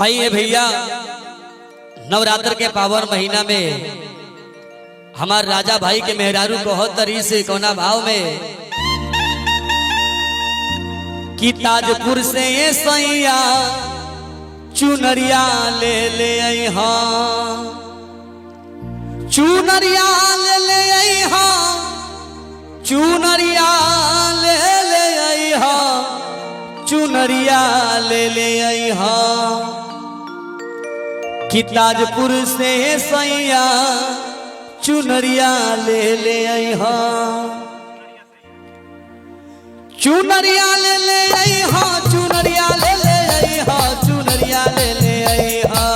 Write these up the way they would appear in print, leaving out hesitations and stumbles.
आइए भैया, नवरात्र के पावन महीना में हमारे राजा भाई के मेहरारू बहुत तरी से कोना भाव में कि ताजपुर से ये सैया चुनरिया ले ले आई हाँ, चुनरिया ले ले आई हाँ, चुनरिया ले ले आई हाँ, चुनरिया ले ले आई हाँ, कि ताजपुर से सैया चुनरिया ले ले आई हाँ, चुनरिया ले ले आई हाँ, चुनरिया ले ले आई हाँ, चुनरिया ले ले आई हाँ,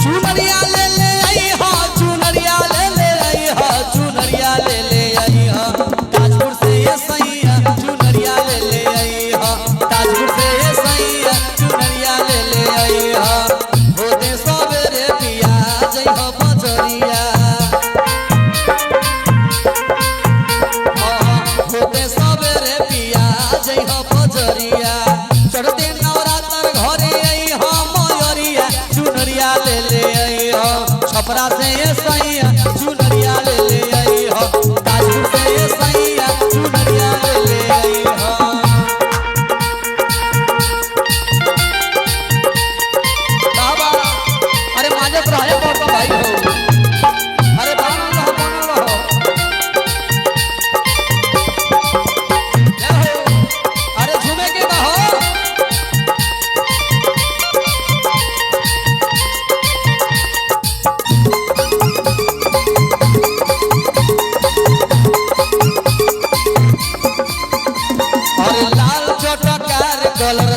चुनरिया ले ले आई हाँ, चुनरिया ले ले आई हाँ, चुनरिया ले ले आई हाँ, ताजपुर से ये सैया चुनरिया ले ले आई हाँ, ताजपुर से ये सैया चुनरिया ले ले आई हाँ, होते सवेरे पिया जई हो बजरिया, होते सवेरे पिया जई हो बजरिया, चढ़ते नवरात्र घरे आई हो मयरिया, चुनरिया ले ले आई हो, छपरा से ये सैया चुनरिया ले ले आई हो, ताजपुर से ये सैया चुनरिया ले ले आई हो। बाबा अरे माजे प्राय बाबा भाई हो, अरे बाबा रहो जय हो, अरे झूमे के बा हो। और लाल चटकार कलर